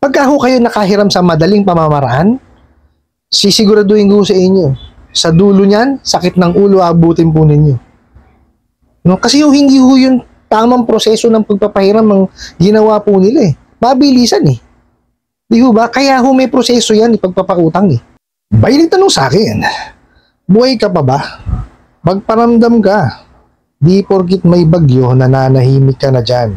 Pagka ho kayo nakahiram sa madaling pamamaraan, sisiguraduhin ko sa inyo, sa dulo niyan, sakit ng ulo abutin po ninyo. No? Kasi hindi ho yung tamang proseso ng pagpapahiram ang ginawa po nila eh. Mabilisan eh. Di ho ba? Kaya ho may proseso yan, ipagpapautang eh. Bay nagtanong sa akin, buhay ka pa ba? Magparamdam ka. Di porkit may bagyo, nananahimik ka na dyan.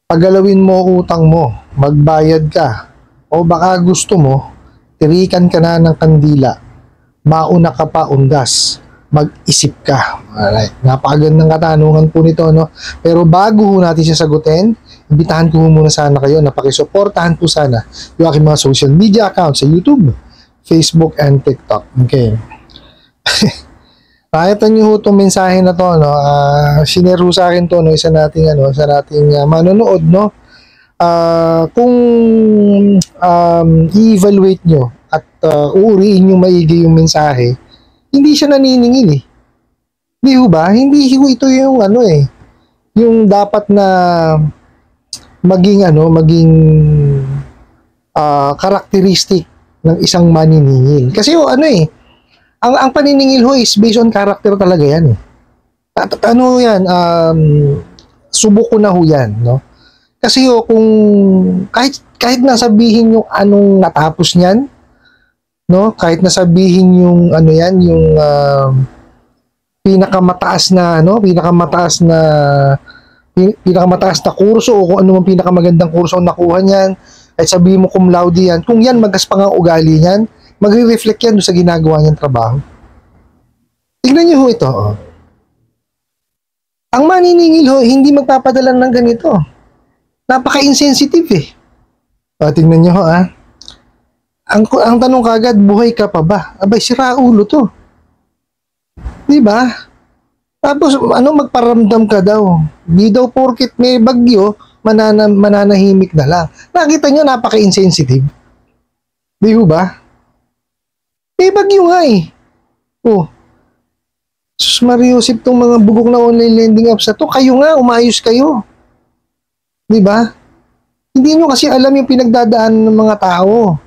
Pagalawin mo utang mo, magbayad ka. O baka gusto mo, tirikan ka na ng kandila. Mauna ka pa undas. Mag-isip ka. Alright. Napakagandang katanungan po nito, no? Pero bago ho natin siya sagutin, imbitahan ko muna sana kayo na pakisuportahan po sana yung aking mga social media accounts sa YouTube, Facebook, and TikTok. Okay. Pakita niyo ho itong mensahe na to, no? Sinare ho sa akin to, no? Isa nating manonood, no? Kung i-evaluate nyo at uuriin nyo maigi yung mensahe, hindi siya naniningil eh. Hindi ho ba? Hindi ho ito yung yung dapat na maging characteristic ng isang maniningil. Kasi ang paniningil ho is based on character talaga yan eh. At subok ko na ho yan, no? Kasi kung kahit nasabihin yung anong natapos niyan, no? Kahit nasabihin yung yung pinakamataas na kurso o kung ano mang pinakamagandang kurso ang nakuha niyan, at sabihin mo cum laude yan, kung yan magaspang ang ugali niyan, magre-reflect yan sa ginagawa niyang trabaho. Tignan niyo ho ito. Ang maniningil ho, hindi magpapadala ng ganito. Napaka-insensitive eh. Tignan niyo ho Ang tanong kagad, buhay ka pa ba? Abay, sira ulo to. Di ba? Tapos, magparamdam ka daw. Di daw porkit may bagyo, mananahimik na lang. Nakita nyo, napaka-insensitive. Di ba? May bagyo nga eh. Sus Mariusip, tong mga bugok na online lending apps na to, kayo nga, umayos kayo. Di ba? Hindi nyo kasi alam yung pinagdadaanan ng mga tao.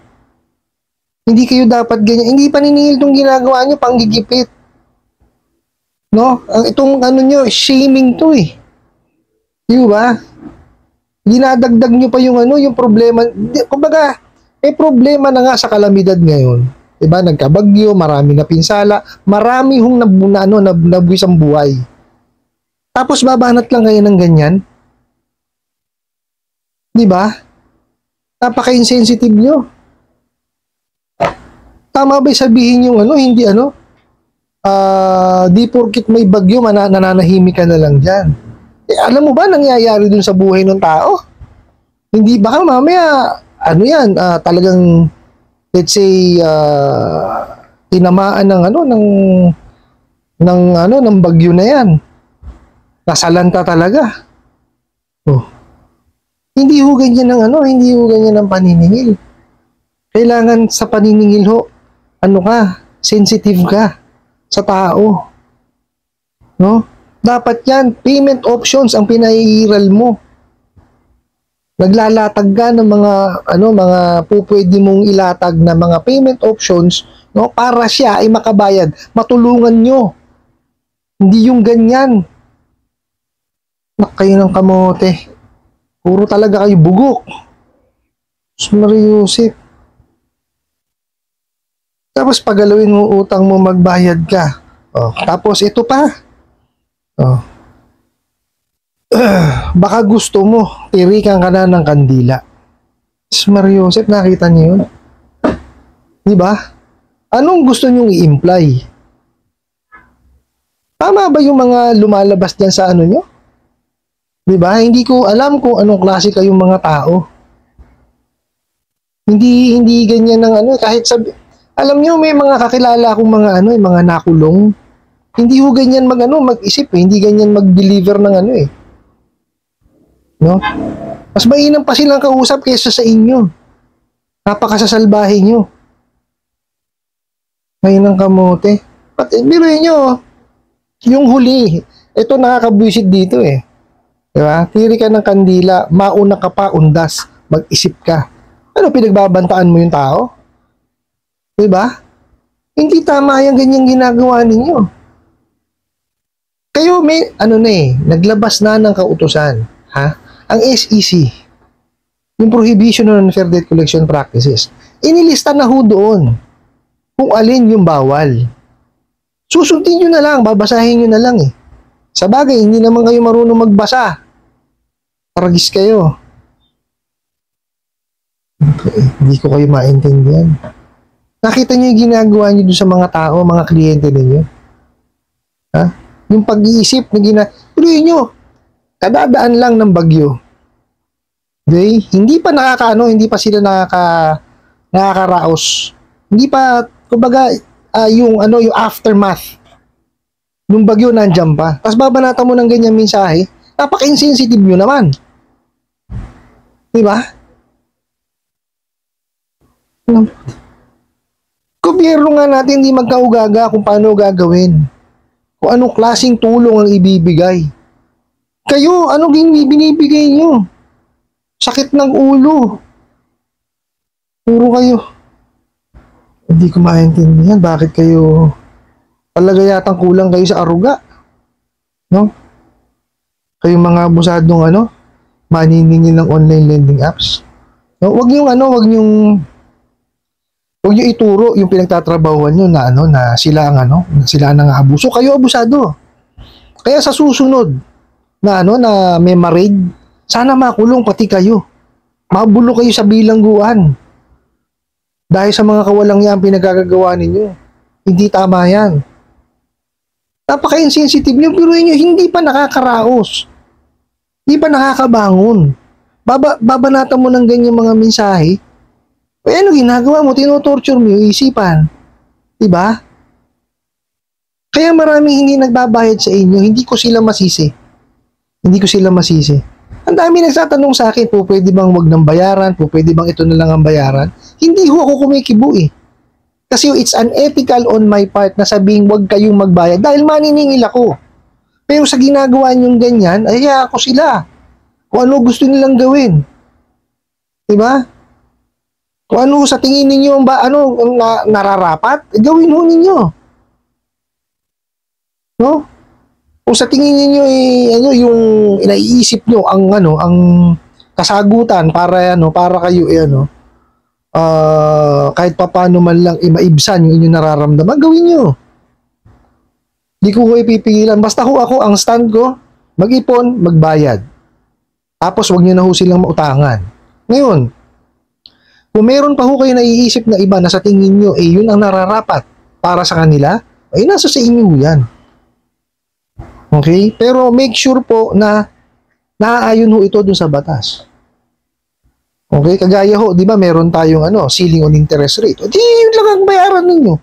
Hindi kayo dapat ganyan. Hindi paniningil itong ginagawa nyo, panggigipit. No? Itong nyo, shaming to eh. Di ba? Dinadagdag nyo pa yung yung problema. Kumbaga, may problema na nga sa kalamidad ngayon. Diba? Nagkabagyo, marami na pinsala, marami hong nabuwis ang buhay. Tapos babanat lang kayo ng ganyan. Diba? Napaka-insensitive nyo. Tama ba sabihin yung hindi di porkit may bagyo, nananahimik ka na lang dyan. Alam mo ba nangyayari dun sa buhay ng tao? Hindi baka mamaya, talagang let's say tinamaan ng bagyo na yan. Nasalanta talaga. Hindi ho ganyan ng paniningil. Kailangan sa paniningil ho, sensitive ka sa tao. No? Dapat yan, payment options ang pinaiiral mo. Naglalatag ka ng mga pupwede mong ilatag na mga payment options, no, para siya ay makabayad. Matulungan nyo. Hindi yung ganyan. Kayo ng kamote. Puro talaga kayo bugok. Mariusip. Tapos pagalawin mo utang mo, magbayad ka. Tapos ito pa. Baka gusto mo, tirikan ka na ng kandila. Mariusip, nakita niyo yun? Diba? Anong gusto nyong i-imply? Tama ba yung mga lumalabas dyan sa nyo? Diba? Hindi ko alam kung anong klase kayong mga tao. Hindi ganyan ng kahit alam nyo, may mga kakilala akong mga nakulong. Hindi ho ganyan mag-isip eh. Hindi ganyan mag-deliver ng No? Mas mainam pa silang kausap kaysa sa inyo. Napakasasalbahe nyo. Ngayon ang kamote. Biruin nyo, yung huli, ito nakakabwisit dito eh. Diba? Tiri ka ng kandila, mauna ka pa, undas, mag-isip ka. Ano, pinagbabantaan mo yung tao? Diba? Hindi tama yung ganyang ginagawa ninyo. Kayo may, naglabas na ng kautusan, ha? Ang SEC, yung Prohibition on Unfair Debt Collection Practices, inilista na ho doon kung alin yung bawal. Susundin nyo na lang, babasahin nyo na lang eh. Sa bagay, hindi naman kayo marunong magbasa. Taragis kayo. Okay, hindi ko kayo maintindihan. Nakita nyo yung ginagawa nyo doon sa mga tao, mga kliyente ninyo? Ha? Yung pag-iisip na tuloy nyo, kadadaan lang ng bagyo. Okay? Hindi pa hindi pa sila nakakaraos. Hindi pa, kumbaga, yung aftermath nung bagyo nandiyan pa. Tapos babanatan mo ng ganyang mensahe, napaka-insensitive nyo naman. Diba? Gobyerno nga natin hindi magkaugaga kung paano gagawin. Kung anong klaseng tulong ang ibibigay. Kayo, anong binibigay nyo? Sakit ng ulo. Puro kayo. Hindi ko maintindihan bakit kayo talaga yatang kulang kayo sa aruga. No? Kayong mga abusadong maniningil ng online lending apps. No? Wag niyo ituro yung pinagtatrabahuan nyo na sila ang sila ang abuso. Kayo abusado. Kaya sa susunod na may ma-raid, sana makulong pati kayo. Mabulo kayo sa bilangguan. Dahil sa mga kawalang yan pinagagagawa ninyo. Hindi tama yan. Napaka-insensitive nyo, pero hindi pa nakakaraos. Hindi pa nakakabangon. Babanatan mo ng ganyan mga mensahe. Ano ginagawa mo? Tinotorture mo yung isipan. Diba? Kaya maraming hindi nagbabayad sa inyo. Hindi ko sila masisi. Ang dami nagtatanong sa akin, pwede bang wag ng bayaran? Pwede bang ito na lang ang bayaran? Hindi ho ako kumikibo eh. Kasi it's unethical on my part na sabing wag kayong magbayad dahil maniningil ako. Pero sa ginagawa niyong ganyan, ay ako sila. Kung ano gusto nilang gawin. Diba? Kung ano sa tingin ninyo nararapat, gawin ho ninyo. No? Kung sa tingin ninyo yung inaiisip nyo ang kasagutan para kayo kahit papaano man lang maibsan yung inyong nararamdaman, gawin nyo. Di ko ipipigilan. Basta ako, ang stand ko, mag-ipon, magbayad. Tapos wag nyo na ho silang mautangan. Ngayon, kung meron pa ho kayo naiisip na iba na sa tingin nyo, yun ang nararapat para sa kanila, nasa sa inyo yan. Okay? Pero make sure po na naaayon ho ito dun sa batas. Okay? Kagaya ho, di ba meron tayong ceiling on interest rate. O di, yun lang ang bayaran ninyo.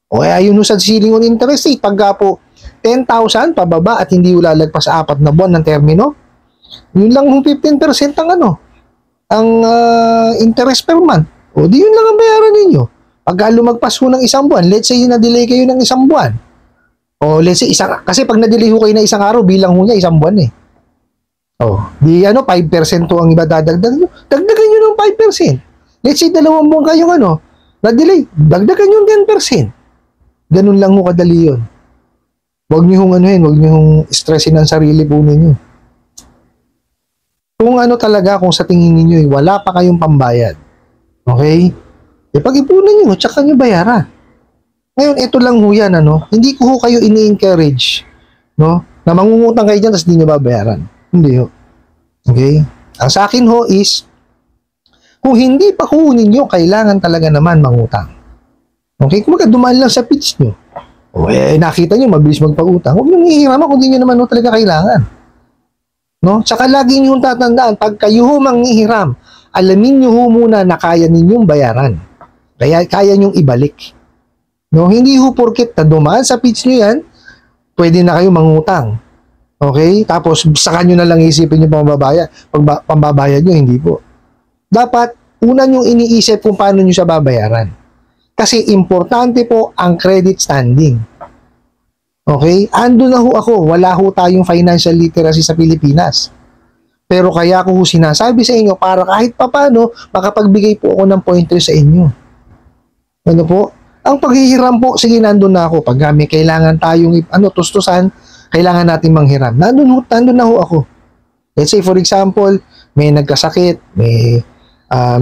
O ayun ho sa ceiling on interest rate, pagka po 10,000 pababa at hindi lalagpas sa 4 na buwan ng termino, yun lang ho 15% ang interest per month. O di yun lang ang bayaran ninyo. Pagka lumagpas ho ng 1 buwan, let's say na-delay kayo ng 1 buwan. O let's say kasi pag na-delay ho kayo ng 1 araw, bilang ho niya 1 buwan eh. O, di 5% ho ang iba dadagdag nyo. Dagdagan nyo ng 5%. Let's say 2 buwan kayong na-delay, dagdagan nyo 10%. Ganun lang ho kadali yun. Huwag nyo hong stressin ang sarili po ninyo. Kung kung sa tingin ninyo wala pa kayong pambayad. Okay? Pag-ipunan nyo, tsaka nyo bayaran. Ngayon, ito lang ho yan, hindi ko ho kayo ini-encourage, na mangungutang kayo dyan, tapos hindi nyo babayaran. Hindi ho. Okay? Ang sa akin ho is, kung hindi pa ho ninyo, kailangan talaga naman mangutang. Okay? Kung dumaan lang sa pitch nyo, nakita nyo, mabilis magpag-utang, huwag nyo hihiraman kung hindi nyo naman ho talaga kailangan. No? Tsaka lagi nyo tatandaan, pag kayo ho manghihiram, alamin nyo ho muna na kaya ninyong bayaran. Kaya nyong ibalik. No? Hindi ho porket na dumaan sa pitch nyo yan, pwede na kayo mangutang. Okay? Tapos saka nyo na lang isipin yung pambabayad nyo, hindi po. Dapat, una nyong iniisip kung paano nyo siya babayaran. Kasi importante po ang credit standing. Okay? Ando na ho ako. Wala ho tayong financial literacy sa Pilipinas. Pero kaya ko sinasabi sa inyo para kahit papano makapagbigay po ako ng pointer sa inyo. Ano po? Ang paghihiram po, sige, nandun na ako. Pag may kailangan tayong tustusan, kailangan natin manghiram. Nandun na ho ako. Let's say for example, may nagkasakit,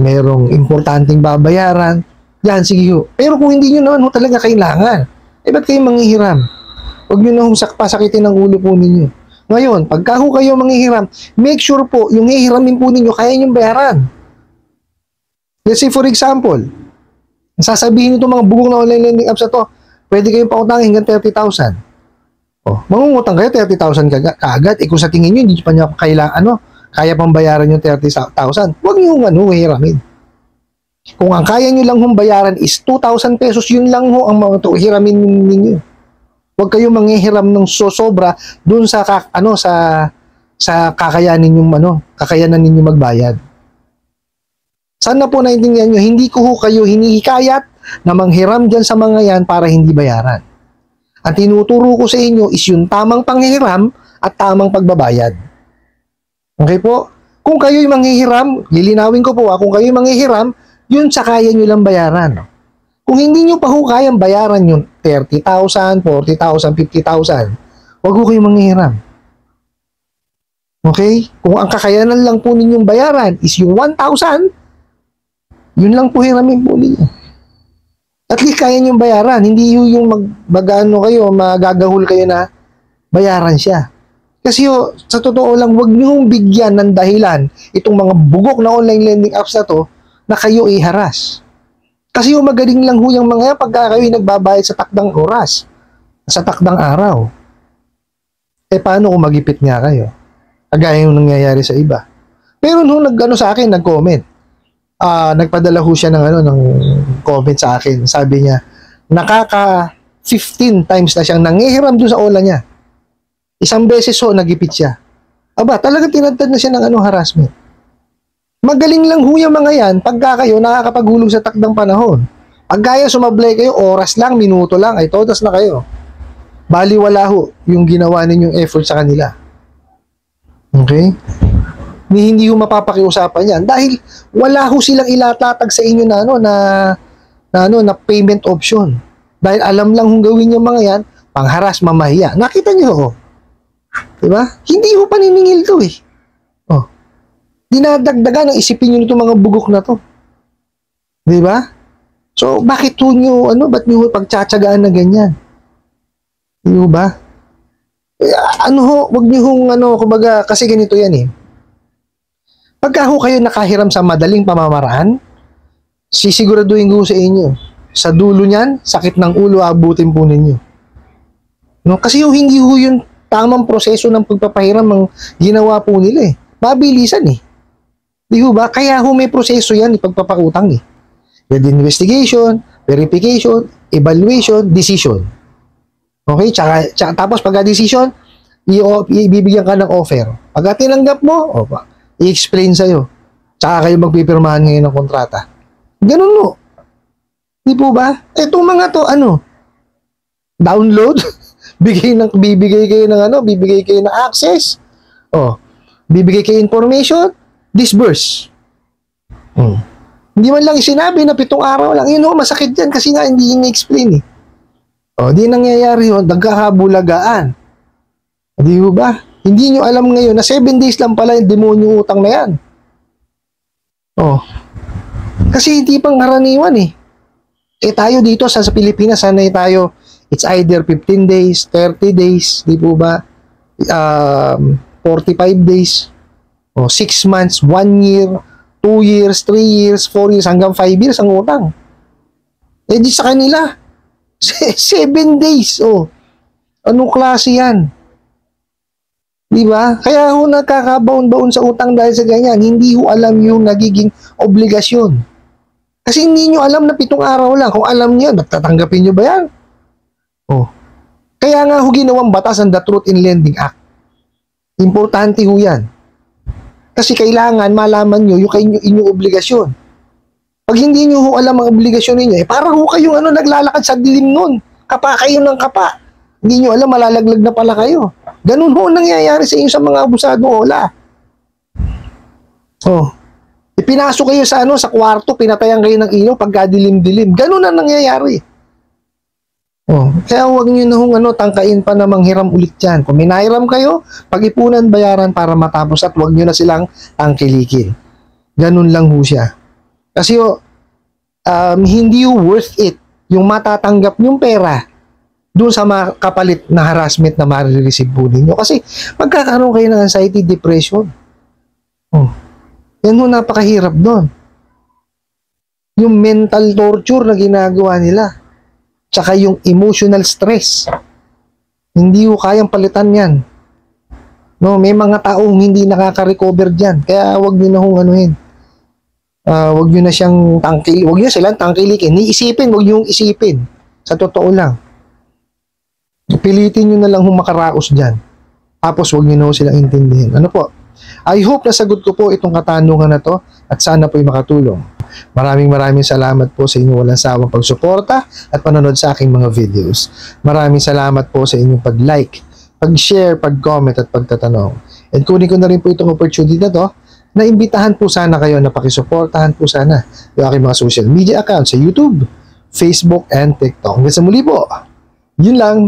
merong importanteng babayaran. Yan, sige ho. Pero kung hindi nyo naman ho talaga kailangan, ba't kayo manghihiram? Huwag nyo na pasakitin ang ulo po ninyo. Ngayon, pagka ho kayo manghihiram, make sure po, yung hihiramin po ninyo, kaya nyo bayaran. Let's say for example, sasabihin nito mga bugong na online lending apps na to, pwede kayong pautangin hanggang 30,000. Mangungutang kayo 30,000 kaagad. Kung sa tingin nyo, hindi pa nyo kaya pang bayaran yung 30,000. Huwag nyo hiramin. Kung ang kaya nyo lang hong bayaran is 2,000 pesos, yun lang ho ang hiramin ninyo. Huwag kayong manghihiram ng sobra dun sa kakayanan ninyo magbayad. Sana po naintindihan nyo, hindi ko ho kayo hinihikayat na manghiram dyan sa mga yan para hindi bayaran. Ang tinuturo ko sa inyo is yung tamang panghihiram at tamang pagbabayad. Okay po? Kung kayo'y manghihiram, lilinawin ko po kung kayo'y manghihiram, yun sa kaya nyo lang bayaran. Kung hindi nyo pa ho kayang bayaran yung 30,000, 40,000, 50,000, huwag ho kayong manghihiram. Okay? Kung ang kakayanan lang po ninyong bayaran is yung 1,000, yun lang po hiramin po ninyo. At least kaya nyo bayaran. Hindi yung magagahol kayo na bayaran siya. Kasi sa totoo lang, huwag nyo bigyan ng dahilan itong mga bugok na online lending apps na to na kayo iharas. Kasi magaling lang yung mga yan pagka kayo nagbabayad sa takdang oras, sa takdang araw. Paano kung magipit nga kayo? Kagaya yung nangyayari sa iba. Pero nung sa akin, nag-comment. Nagpadala ho siya ng comment sa akin. Sabi niya, nakaka 15 times na siyang nangihiram doon sa ola niya. Isang beses nagipit siya. Talagang tinadtad na siya ng harassment. Magaling lang ho yung mga yan pagka kayo nakakapaghulog sa takdang panahon. Pag kaya sumablay kayo, oras lang, minuto lang, ay todas na kayo. Baliwala ho yung ginawa ninyong effort sa kanila. Okay? Hindi ho mapapakiusapan yan dahil wala ho silang ilatatag sa inyo na payment option. Dahil alam lang hong gawin yung mga yan, pangharas, mamahiya. Nakita niyo ho? Diba? Hindi ho paniningil to eh. Dinadagdagan ang isipin nyo nito mga bugok na to. Diba? So, bakit ho nyo, ba't nyo pagtsatsagaan na ganyan? Diba? Wag nyo hong, kumbaga, kasi ganito yan eh. Pagka ho kayo nakahiram sa madaling pamamaraan, sisiguraduhin ko sa inyo, sa dulo niyan, sakit ng ulo, abutin po ninyo. Kasi hindi ho yung tamang proseso ng pagpapahiram ang ginawa po nila eh. Mabilisan eh. Di ho ba? Kaya ho may proseso yan, pagpapautang eh. With investigation, verification, evaluation, decision. Okay? Tsaka tapos pagka-decision, ibibigyan ka ng offer. Pagka tinanggap mo, i-explain sa'yo. Tsaka kayo magpipirmahan ngayon ng kontrata. Ganun no. Di po ba? Itong mga to, download, bibigay kayo ng access. Bibigay kayo information, disburse. Hindi man lang sinabi na 7 araw lang. Masakit yan kasi nga hindi in-explain eh. Di nangyayari yun, nagkakabulagaan. Di ba? Hindi nyo alam ngayon na 7 days lang pala yung demonyo utang na yan. Kasi hindi pang karaniwan eh. Tayo dito sa Pilipinas, sanay tayo, it's either 15 days, 30 days, di po ba? 45 days, 6 months, 1 year, 2 years, 3 years, 4 years, hanggang 5 years ang utang. Di sa kanila, 7 days. Anong klase yan? Diba? Kaya ho nagkakabaon-baon sa utang dahil sa ganyan. Hindi ho alam yung nagiging obligasyon. Kasi hindi nyo alam na 7 araw lang. Kung alam nyo, tatanggapin nyo ba yan? Kaya nga ho ginawang batas ang The Truth in Lending Act. Importante ho yan. Kasi kailangan malaman nyo yung inyong obligasyon. Pag hindi nyo ho alam ang obligasyon ninyo, parang ho kayong naglalakad sa dilim nun. Kapa kayo ng kapa. Hindi nyo alam, malalaglag na pala kayo. Ganun ho nangyayari sa inyo sa mga abusadong ola. Oh, ipinasok kayo sa sa kwarto, pinatayan kayo ng ilaw pagka dilim-dilim. Ganun na nangyayari. Oh, kaya huwag niyo na tangkain pa na manghiram ulit yan. Kung may nahiram kayo, pag-ipunan, bayaran para matapos at huwag niyo na silang tangkilikin. Ganun lang ho siya. Kasi hindi worth it yung matatanggap yung pera doon sa kapalit na harassment na marireceive po ninyo. Kasi magkakaroon kayo ng anxiety, depression. Oh, yan ho, napakahirap doon. Yung mental torture na ginagawa nila. Tsaka yung emotional stress. Hindi ko kayang palitan yan. No, may mga taong hindi nakaka-recover dyan. Kaya wag nyo na hong wag nyo na siyang wag nyo silang tangkilikin. Iisipin, wag nyo isipin. Sa totoo lang. Pilitin nyo na lang hong makaraos dyan. Tapos wag nyo na silang intindihin. Ano po? I hope nasagot ko po itong katanungan na to at sana po'y makatulong. Maraming salamat po sa inyong walang sawang pagsuporta at panonood sa aking mga videos. Maraming salamat po sa inyong pag-like, pag-share, pag-comment at pagtatanong. And kunin ko na rin po itong opportunity na to na imbitahan po sana kayo na pakisuportahan po sana yung aking mga social media accounts sa YouTube, Facebook, and TikTok. Hanggang sa muli po. Yun lang.